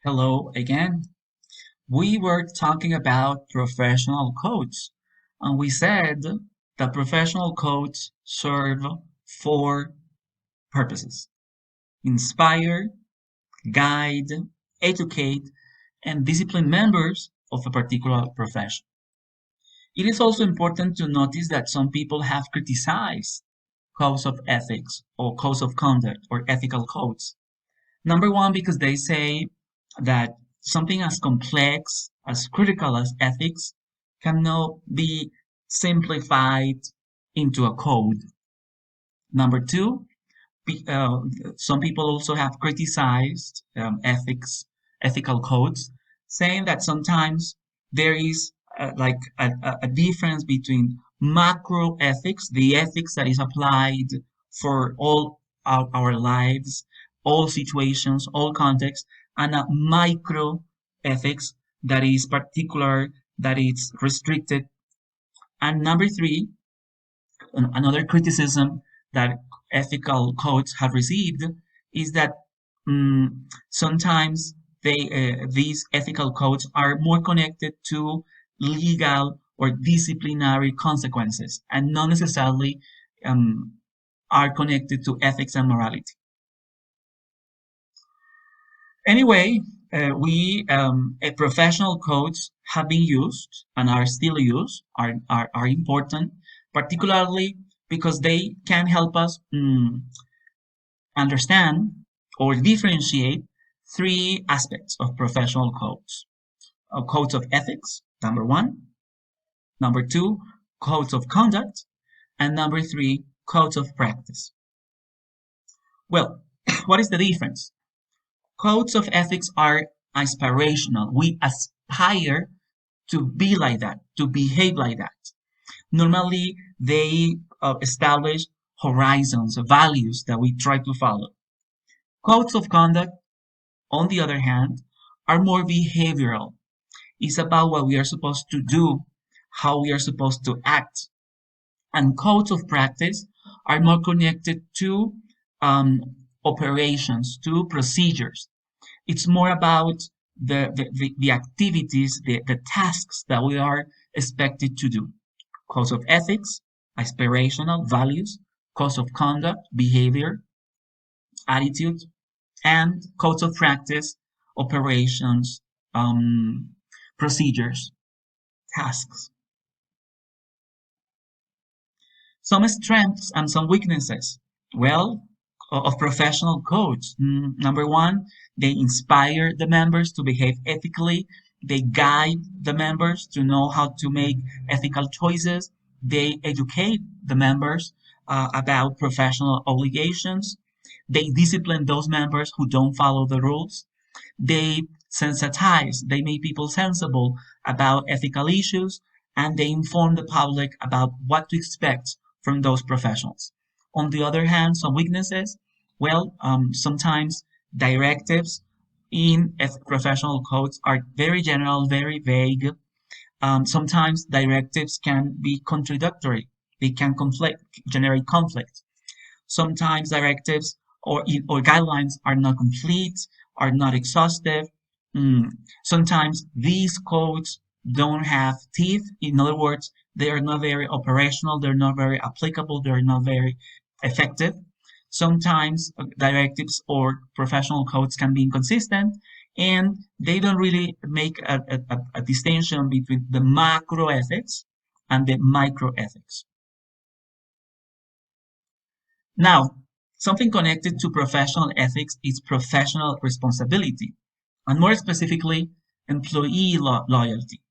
Hello again. We were talking about professional codes, and we said that professional codes serve four purposes: inspire, guide, educate, and discipline members of a particular profession. It is also important to notice that some people have criticized codes of ethics or codes of conduct or ethical codes. Number one, because they say that something as complex, as critical as ethics cannot be simplified into a code. Number two, some people also have criticized ethical codes, saying that sometimes there is like a difference between macro ethics, the ethics that is applied for all our lives, all situations, all contexts, and a micro ethics that is particular, that is restricted. And number three, another criticism that ethical codes have received is that sometimes these ethical codes are more connected to legal or disciplinary consequences and not necessarily um, are connected to ethics and morality. Anyway, professional codes have been used and are still used, are important, particularly because they can help us understand or differentiate three aspects of professional codes: codes of ethics, number one; number two, codes of conduct; and number three, codes of practice. Well, what is the difference? Codes of ethics are aspirational. We aspire to be like that, to behave like that. Normally, they establish horizons, values that we try to follow. Codes of conduct, on the other hand, are more behavioral. It's about what we are supposed to do, how we are supposed to act. And codes of practice are more connected to um, operations, to procedures. It's more about the activities, the tasks that we are expected to do. Codes of ethics, aspirational values; codes of conduct, behavior, attitude; and codes of practice, operations, procedures, tasks. Some strengths and some weaknesses. Well, of professional codes. Number one, they inspire the members to behave ethically. They guide the members to know how to make ethical choices. They educate the members about professional obligations. They discipline those members who don't follow the rules. They sensitize, they make people sensible about ethical issues, and they inform the public about what to expect from those professionals. On the other hand, some weaknesses, well, sometimes directives in professional codes are very general, very vague. Sometimes directives can be contradictory. They can generate conflict. Sometimes directives or guidelines are not complete, are not exhaustive. Mm. Sometimes these codes don't have teeth. In other words, they are not very operational, they're not very applicable, they're not very effective. Sometimes directives or professional codes can be inconsistent, and they don't really make a distinction between the macro ethics and the micro ethics. Now, something connected to professional ethics is professional responsibility, and more specifically, employee loyalty.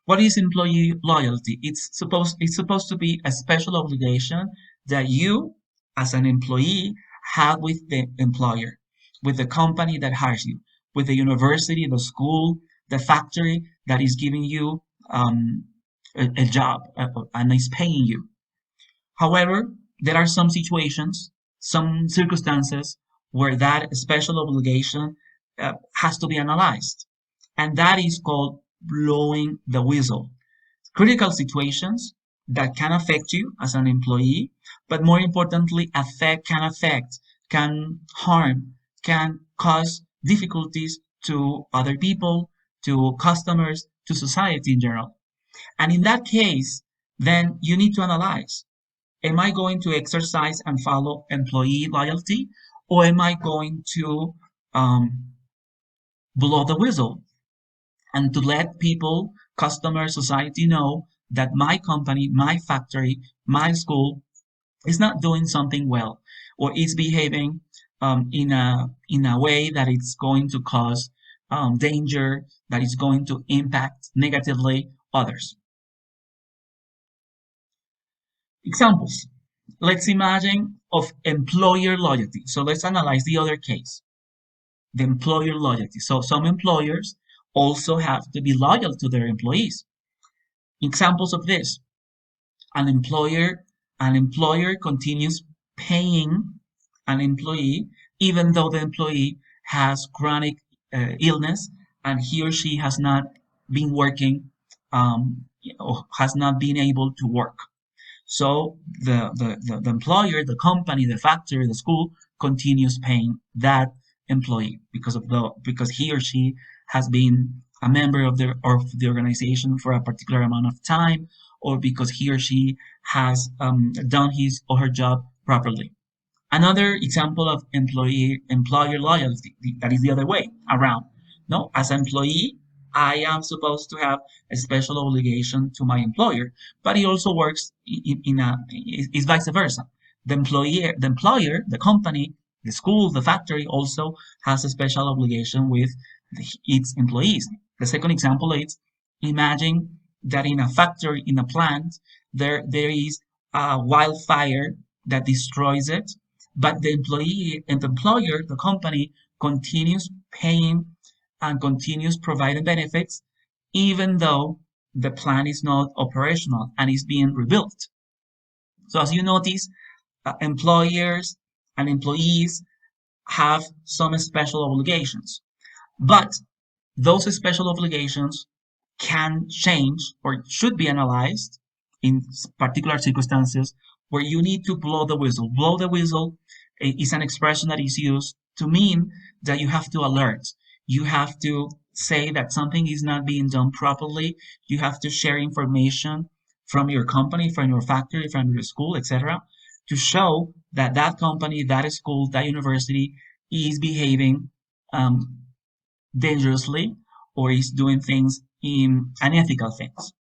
What is employee loyalty? It's supposed to be a special obligation that you, as an employee, have with the employer, with the company that hires you, with the university, the school, the factory that is giving you a job and is paying you. However, there are some situations, some circumstances where that special obligation has to be analyzed, and that is called blowing the whistle. Critical situations that can affect you as an employee, but more importantly, can harm, can cause difficulties to other people, to customers, to society in general. And in that case, then you need to analyze, am I going to exercise and follow employee loyalty, or am I going to um, blow the whistle and to let people, customers, society know that my company, my factory, my school is not doing something well, or is behaving in a way that it's going to cause danger, that is going to impact negatively others. Examples. Let's imagine of employer loyalty. So let's analyze the other case, the employer loyalty. So some employers also have to be loyal to their employees. Examples of this: an employer an employer continues paying an employee even though the employee has chronic illness and he or she has not been working, or has not been able to work. So the employer, the company, the factory, the school continues paying that employee because he or she has been a member of the organization for a particular amount of time, or because he or she has done his or her job properly. Another example of employer loyalty, that is the other way around. No, as an employee, I am supposed to have a special obligation to my employer, but it also works is vice versa. The employer, the company, the school, the factory also has a special obligation with its employees. The second example is, imagine that in a factory, in a plant, there is a wildfire that destroys it, but the employee and the employer, the company, continues paying and continues providing benefits, even though the plant is not operational and is being rebuilt. So as you notice, employers and employees have some special obligations, but those special obligations can change or should be analyzed in particular circumstances where you need to blow the whistle. Blow the whistle is an expression that is used to mean that you have to alert. You have to say that something is not being done properly. You have to share information from your company, from your factory, from your school, etc., to show that that company, that school, that university is behaving dangerously or is doing things in unethical things.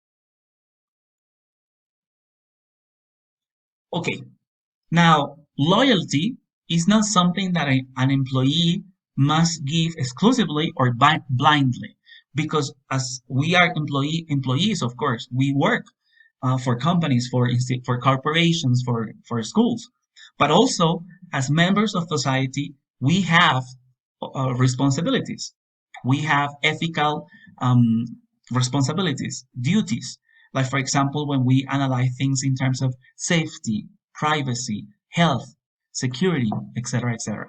Okay, now loyalty is not something that an employee must give exclusively or blindly, because as we are employees, of course, we work for companies, for corporations, for schools, but also as members of society, we have responsibilities. We have ethical responsibilities, duties. Like, for example, when we analyze things in terms of safety, privacy, health, security, etc., etc.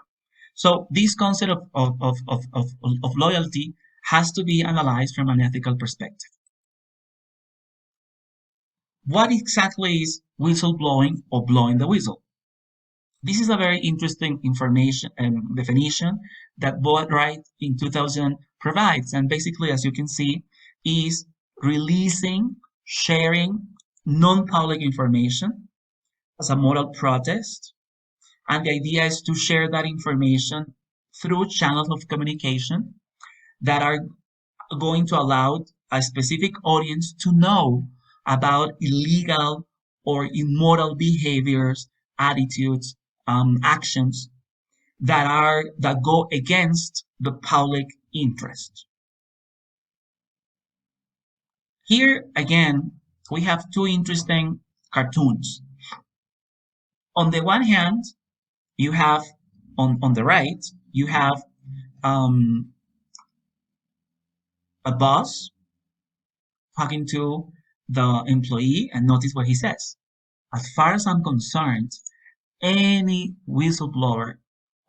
So this concept of loyalty has to be analyzed from an ethical perspective. What exactly is whistleblowing or blowing the whistle? This is a very interesting information and definition that Boatwright in 2000 provides. And basically, as you can see, is releasing, sharing non-public information as a moral protest. And the idea is to share that information through channels of communication that are going to allow a specific audience to know about illegal or immoral behaviors, attitudes, actions that go against the public interest. Here again, we have two interesting cartoons. On the one hand, you have on the right, you have a boss talking to the employee, and notice what he says. As far as I'm concerned, any whistleblower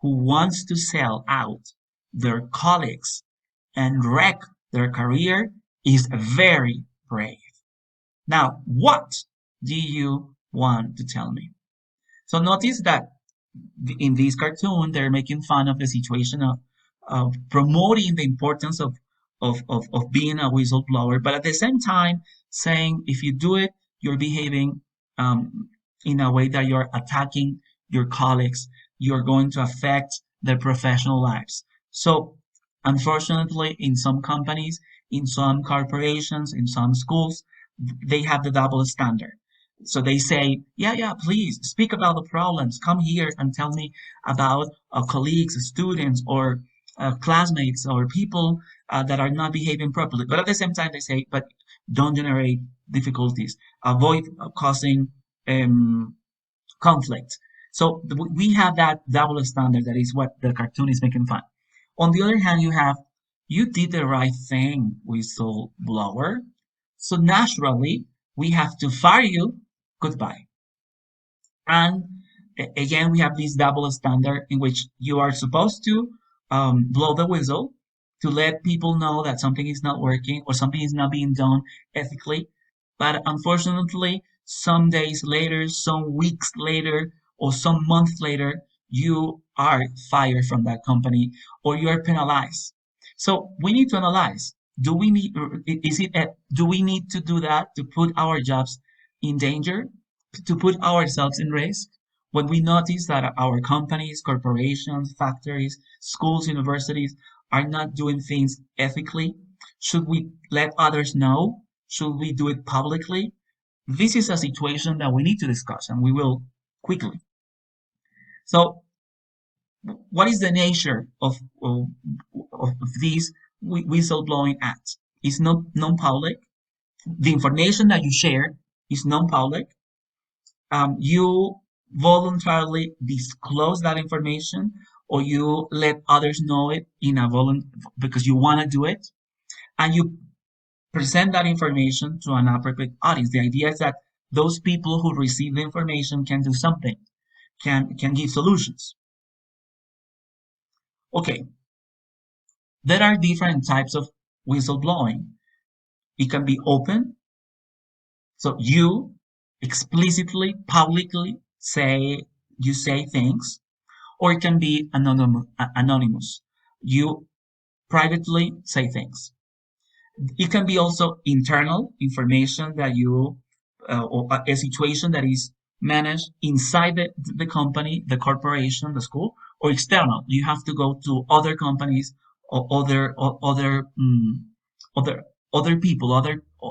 who wants to sell out their colleagues and wreck their career is very brave. Now, what do you want to tell me? So notice that in this cartoon, they're making fun of the situation promoting the importance of being a whistleblower, but at the same time saying if you do it, you're behaving um, in a way that you're attacking your colleagues, you're going to affect their professional lives. So, unfortunately, in some companies, in some corporations, in some schools, they have the double standard. So they say, yeah, yeah, please speak about the problems. Come here and tell me about colleagues, students, or classmates, or people that are not behaving properly. But at the same time, they say, but don't generate difficulties, avoid causing um, conflict. So we have that double standard. That is what the cartoon is making fun. On the other hand, you have you did the right thing, whistleblower. So naturally, we have to fire you. Goodbye. And again, we have this double standard in which you are supposed to blow the whistle to let people know that something is not working or something is not being done ethically. But unfortunately, some days later, some weeks later, or some months later, you are fired from that company or you are penalized. So we need to analyze. Do we need, do we need to do that to put our jobs in danger, to put ourselves in risk? When we notice that our companies, corporations, factories, schools, universities are not doing things ethically, should we let others know? Should we do it publicly? This is a situation that we need to discuss, and we will quickly. So, what is the nature of this whistleblowing act? It's not non-public. The information that you share is non-public. You voluntarily disclose that information, or you let others know it in a because you want to do it, and you present that information to an appropriate audience. The idea is that those people who receive the information can do something, can give solutions. Okay, there are different types of whistleblowing. It can be open, so you explicitly, publicly say things, or it can be anonymous. You privately say things. It can be also internal information that you, or a situation that is managed inside the company, the corporation, the school, or external. You have to go to other companies or other other people,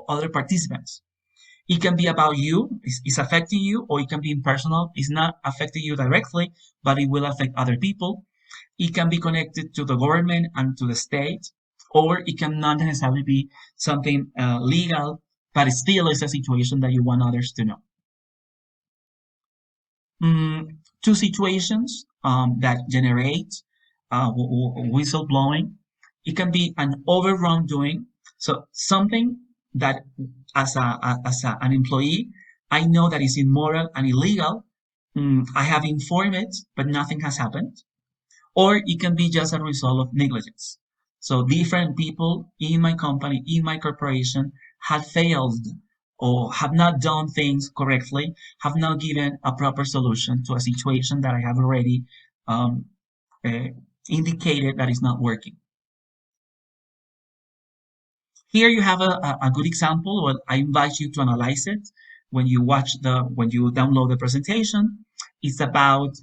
other participants. It can be about you, it's affecting you, or it can be impersonal, it's not affecting you directly, but it will affect other people. It can be connected to the government and to the state, or it can not necessarily be something legal, but it still is a situation that you want others to know. Two situations that generate whistleblowing. It can be an over wrongdoing, so something that an employee, I know that is immoral and illegal. I have informed it, but nothing has happened. Or it can be just a result of negligence. So different people in my company, in my corporation, have failed or have not done things correctly, have not given a proper solution to a situation that I have already um, uh, indicated that is not working. Here you have a good example. Well, I invite you to analyze it when you download the presentation. It's about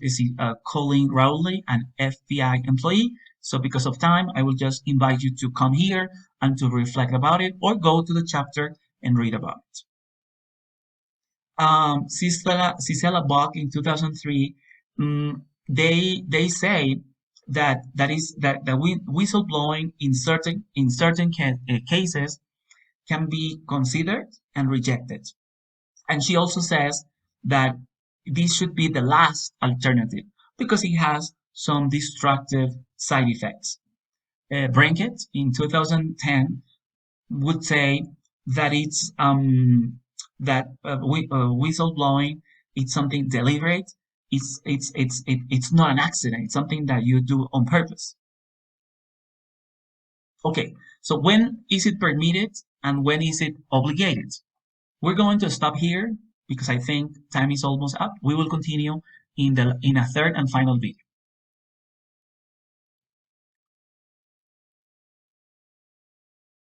Colin Rowley, an FBI employee. So because of time, I will just invite you to come here and to reflect about it, or go to the chapter and read about it. Cicela Buck in 2003, they say that whistleblowing in certain cases can be considered and rejected. And she also says that this should be the last alternative because it has some destructive side effects. Brinkett in 2010 would say that it's whistleblowing, it's something deliberate. It's not an accident. It's something that you do on purpose. Okay, so when is it permitted and when is it obligated? We're going to stop here because I think time is almost up. We will continue in a third and final video.